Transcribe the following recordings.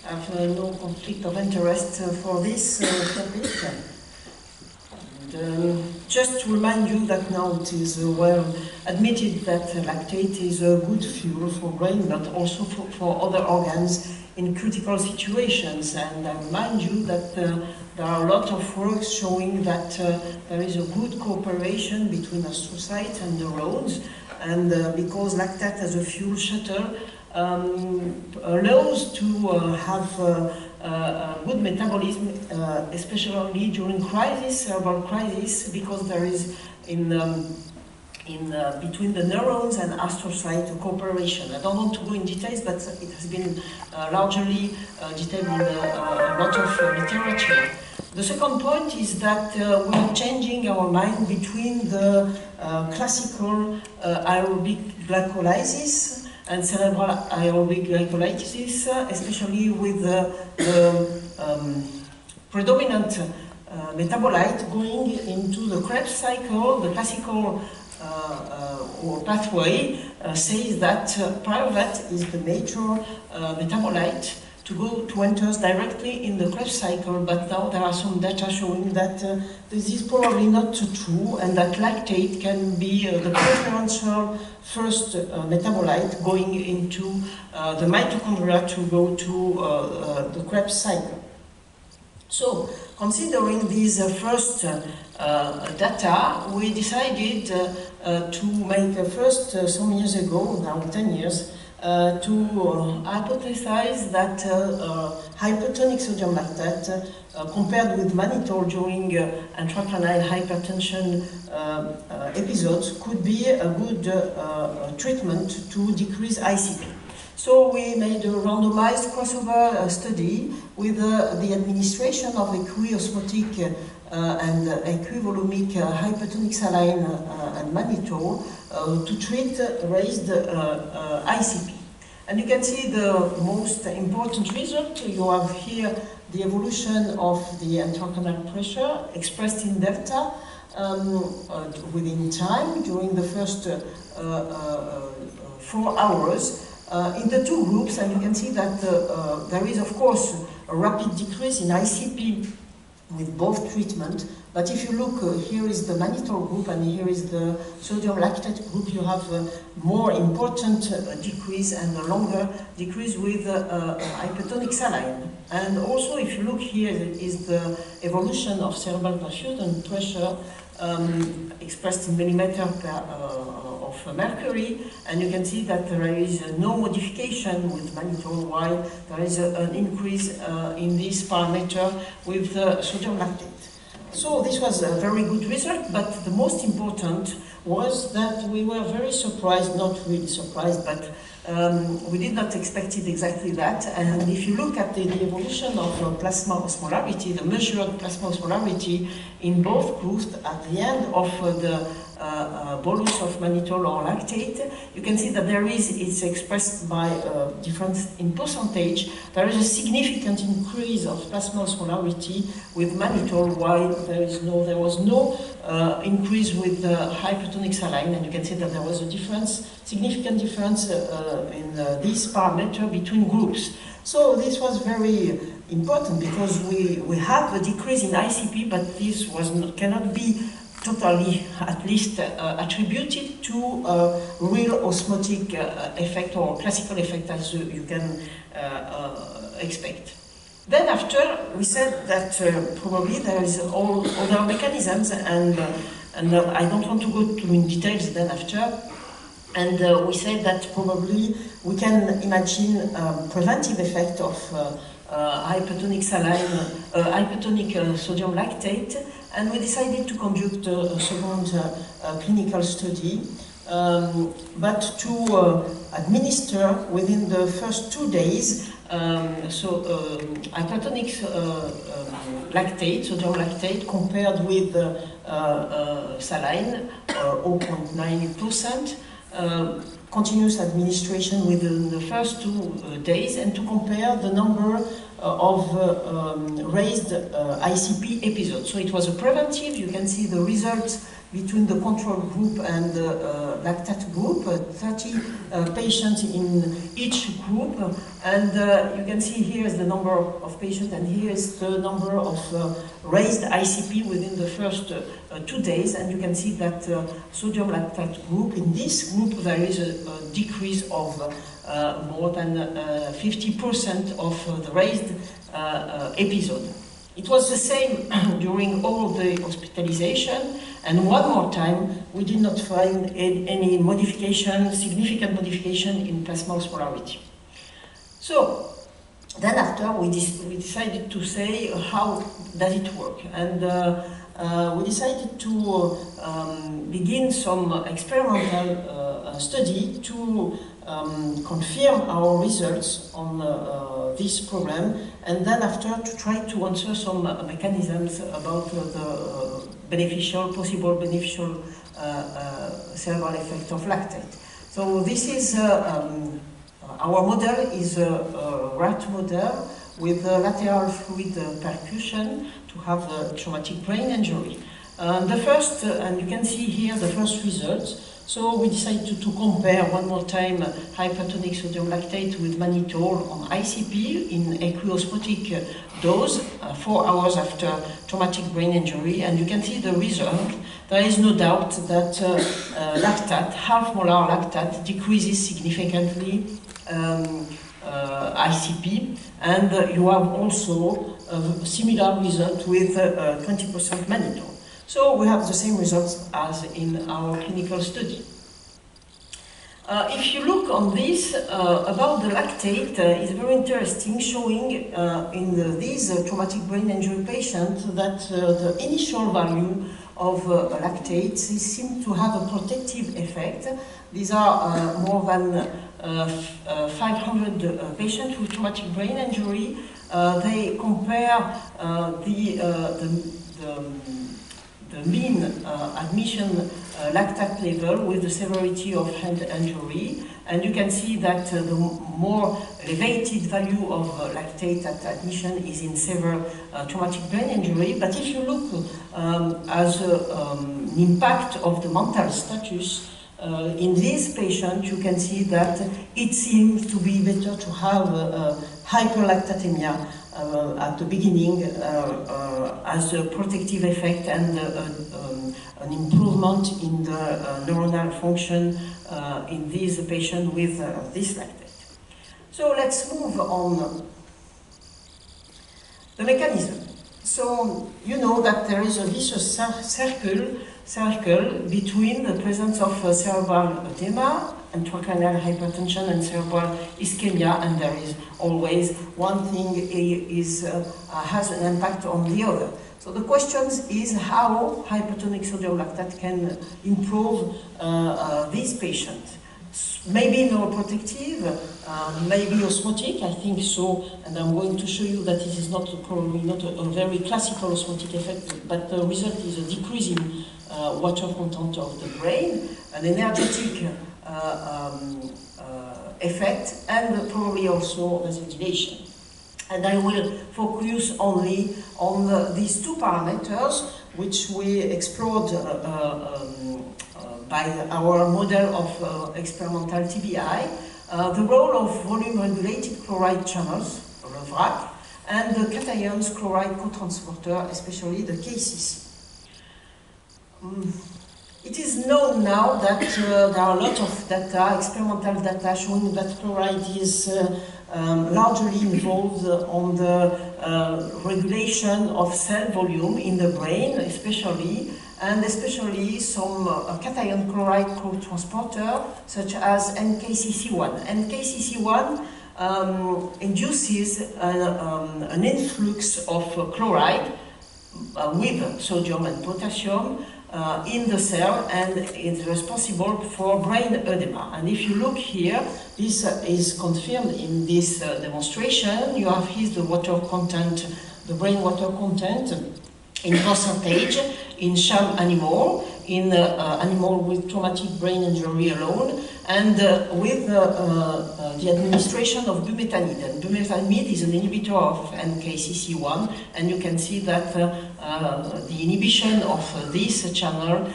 have no conflict of interest for this topic. And, just to remind you that now it is well admitted that lactate is a good fuel for brain, but also for other organs in critical situations. And I remind you that there are a lot of works showing that there is a good cooperation between astrocytes and neurons, and because lactate as a fuel shuttle allows to have good metabolism, especially during crisis, cerebral crisis, because there is between the neurons and astrocyte cooperation. I don't want to go in details, but it has been largely detailed in a lot of literature. The second point is that we are changing our mind between the classical aerobic glycolysis and cerebral aerobic glycolysis, especially with the predominant metabolite going into the Krebs cycle. The classical or pathway says that pyruvate is the major metabolite to enter directly in the Krebs cycle, but now there are some data showing that this is probably not true, and that lactate can be the preferential first metabolite going into the mitochondria to go to the Krebs cycle. So, considering these first data, we decided to make first some years ago, now 10 years, to hypothesize that hypertonic sodium lactate compared with mannitol during intracranial hypertension episodes could be a good treatment to decrease ICP. So we made a randomized crossover study with the administration of equiosmotic and equivolumic hypertonic saline and mannitol to treat raised ICP. And you can see the most important result. You have here the evolution of the intracranial pressure expressed in delta within time during the first 4 hours. In the two groups, and you can see that there is, of course, a rapid decrease in ICP with both treatment. But if you look, here is the mannitol group and here is the sodium lactate group, you have a more important decrease and a longer decrease with hypertonic saline. And also, if you look here, is the evolution of cerebral perfusion pressure expressed in millimeter of mercury, and you can see that there is no modification with mannitol, while there is an increase in this parameter with sodium lactate. So this was a very good result, but the most important was that we were very surprised, not really surprised, but we did not expect it exactly that. And if you look at the evolution of plasma osmolarity, the measured plasma osmolarity in both groups at the end of the bolus of mannitol or lactate, you can see that it's expressed by difference in percentage. There is a significant increase of plasma osmolarity with mannitol, while there was no increase with hypertonic saline, and you can see that there was a significant difference in this parameter between groups. So this was very important because we have a decrease in ICP, but this cannot be totally, at least, attributed to a real osmotic effect or classical effect as you can expect. Then after, we said that probably there is all other mechanisms, and I don't want to go in details then after, and we said that probably we can imagine preventive effect of hypertonic sodium lactate, and we decided to conduct a second clinical study, but to administer within the first 2 days hypertonic lactate, sodium lactate, compared with saline, 0.9%, continuous administration within the first 2 days, and to compare the number of raised ICP episodes. So it was a preventive. You can see the results between the control group and the lactate group, 30 patients in each group, and you can see here is the number of patients, and here is the number of raised ICP within the first 2 days, and you can see that sodium lactate group, in this group there is a decrease of more than 50% of the raised episode. It was the same during all the hospitalization, and one more time we did not find any modification, significant modification in plasma osmolarity. So then after we decided to say how does it work, and we decided to begin some experimental study to confirm our results on this problem, and then after to try to answer some mechanisms about the possible beneficial cerebral effect of lactate. So this is our model is a rat model with lateral fluid percussion to have a traumatic brain injury. The first, and you can see here the first results. So we decided to compare one more time hypertonic sodium lactate with mannitol on ICP in equiosmotic dose 4 hours after traumatic brain injury, and you can see the result. There is no doubt that lactate, half molar lactate, decreases significantly ICP, and you have also a similar result with 20% mannitol. So we have the same results as in our clinical study. If you look on this, about the lactate, it's very interesting, showing in these traumatic brain injury patients that the initial value of lactate seem to have a protective effect. These are more than 500 patients with traumatic brain injury. They compare the mean admission lactate level with the severity of hand injury, and you can see that the more elevated value of lactate at admission is in severe traumatic brain injury. But if you look as an impact of the mental status in this patient, you can see that it seems to be better to have hyperlactatemia at the beginning as a protective effect and an improvement in the neuronal function in these patients with this lactate. So let's move on the mechanism. So you know that there is a vicious circle between the presence of cerebral edema, intracranial hypertension, and cerebral ischemia, and there is always one thing has an impact on the other. So the question is how hypertonic sodium lactate can improve these patients. Maybe neuroprotective, maybe osmotic, I think so, and I'm going to show you that it is probably not a very classical osmotic effect, but the result is a decrease in water content of the brain, an energetic effect, and probably also vasodilation. And I will focus only on these two parameters, which we explored by our model of experimental TBI, the role of volume-regulated chloride channels, VRAC, and the cations chloride cotransporter, especially the KCC. It is known now that there are a lot of data, experimental data, showing that chloride is largely involved on the regulation of cell volume in the brain, especially some cation chloride cotransporter, such as NKCC1. NKCC1 induces an influx of chloride with sodium and potassium in the cell, and it's responsible for brain edema. And if you look here, this is confirmed in this demonstration. You have here the water content, the brain water content in percentage in sham animal, in animal with traumatic brain injury alone, and with the administration of bumetanide. And bumetanide is an inhibitor of NKCC1, and you can see that the inhibition of this channel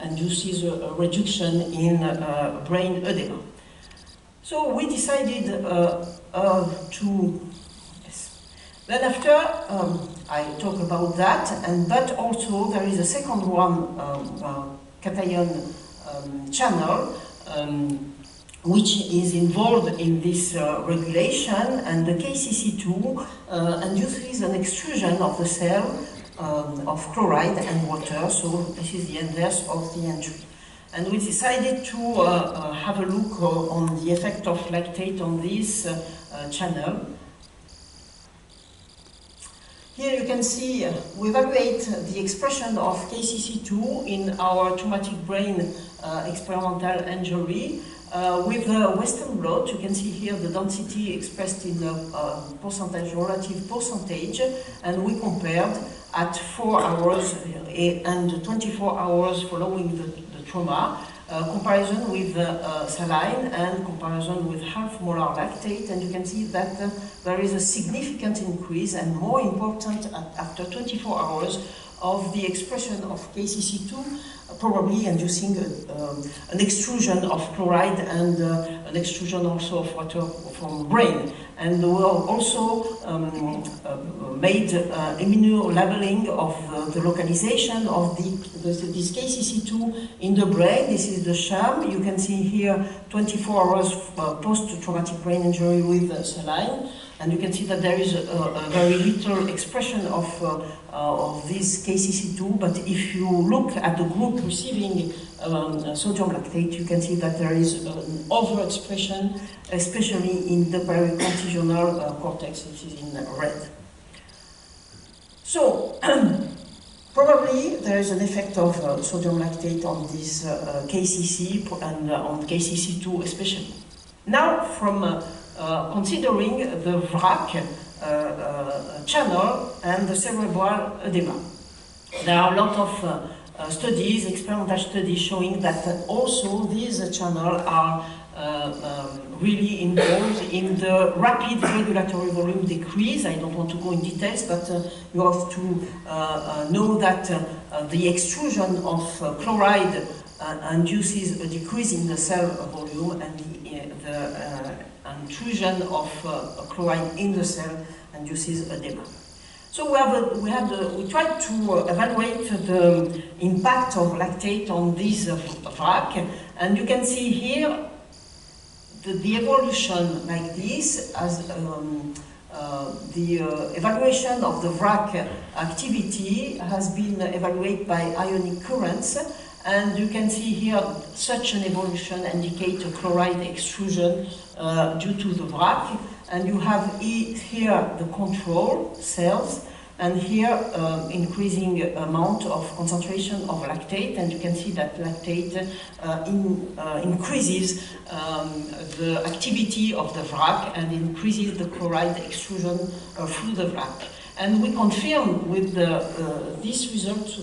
induces a reduction in brain edema. So we decided to. Then after, I talk about that, but also there is a second one, cation channel, which is involved in this regulation, and the KCC2 induces an extrusion of the cell of chloride and water, so this is the inverse of the entry. And we decided to have a look on the effect of lactate on this channel. Here you can see we evaluate the expression of KCC2 in our traumatic brain experimental injury with Western blot. You can see here the density expressed in percentage, relative percentage, and we compared at 4 hours and 24 hours following the trauma. Comparison with saline and comparison with half molar lactate, and you can see that there is a significant increase, and more important, after 24 hours of the expression of KCC2, probably inducing an extrusion of chloride and an extrusion also of water from brain. And we also made immunolabeling of the localization of this KCC2 in the brain. This is the sham. You can see here 24 hours post-traumatic brain injury with saline. And you can see that there is a very little expression of this KCC2, but if you look at the group receiving sodium lactate, you can see that there is an overexpression, especially in the pericontiginal cortex, which is in red. So, probably there is an effect of sodium lactate on this KCC and on KCC2 especially. Now, from considering the VRAC channel and the cerebral edema. There are a lot of studies, experimental studies, showing that also these channels are really involved in the rapid regulatory volume decrease. I don't want to go in details, but you have to know that the extrusion of chloride induces a decrease in the cell volume, and the intrusion of chloride in the cell induces edema. So we tried to evaluate the impact of lactate on this VRAC, and you can see here the evolution like this as the evaluation of the VRAC activity has been evaluated by ionic currents. And you can see here such an evolution indicates a chloride extrusion due to the VRAC. And you have here the control cells, and here increasing amount of concentration of lactate. And you can see that lactate increases the activity of the VRAC and increases the chloride extrusion through the VRAC. And we confirm with this result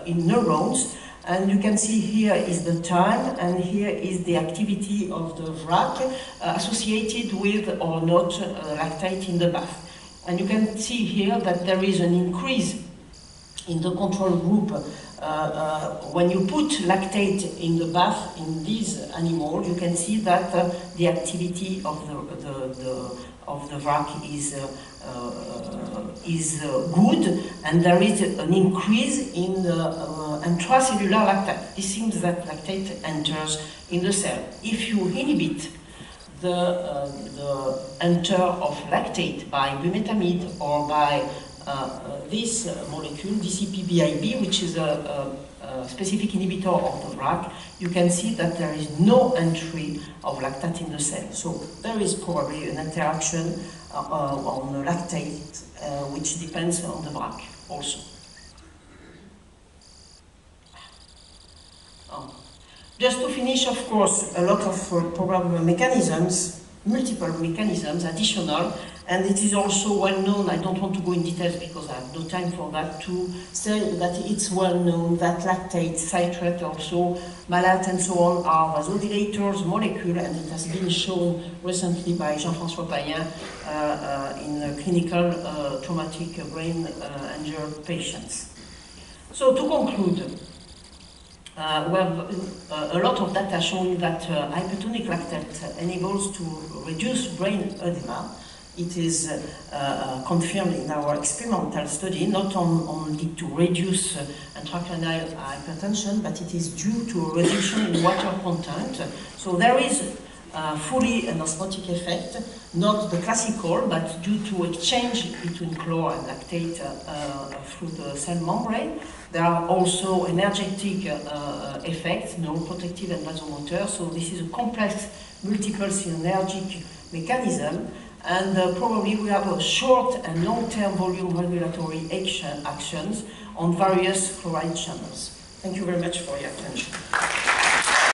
in neurons, and you can see here is the time, and here is the activity of the VRAC associated with or not lactate in the bath. And you can see here that there is an increase in the control group. When you put lactate in the bath in these animals, you can see that the activity of the VRAC is good, and there is an increase in the intracellular lactate. It seems that lactate enters in the cell. If you inhibit the enter of lactate by bumetamide or by this molecule, DCP-BIB, which is a specific inhibitor of the VRAC, you can see that there is no entry of lactate in the cell. So there is probably an interaction on lactate, which depends on the VRAC also. Just to finish, of course, a lot of probable mechanisms, multiple mechanisms, additional, and it is also well known, I don't want to go in details because I have no time for that, to say that it's well known that lactate, citrate, also malate and so on are vasodilators molecule, and it has been shown recently by Jean-François Payen in clinical traumatic brain injured patients. So to conclude, we have a lot of data showing that hypertonic lactate enables to reduce brain edema. It is confirmed in our experimental study, not only to reduce intracranial hypertension, but it is due to a reduction in water content. So there is fully an osmotic effect, not the classical, but due to exchange between chlor and lactate through the cell membrane. There are also energetic effects, neuroprotective and vasomotor, so this is a complex multiple synergic mechanism, and probably we have a short and long-term volume regulatory actions on various chloride channels. Thank you very much for your attention.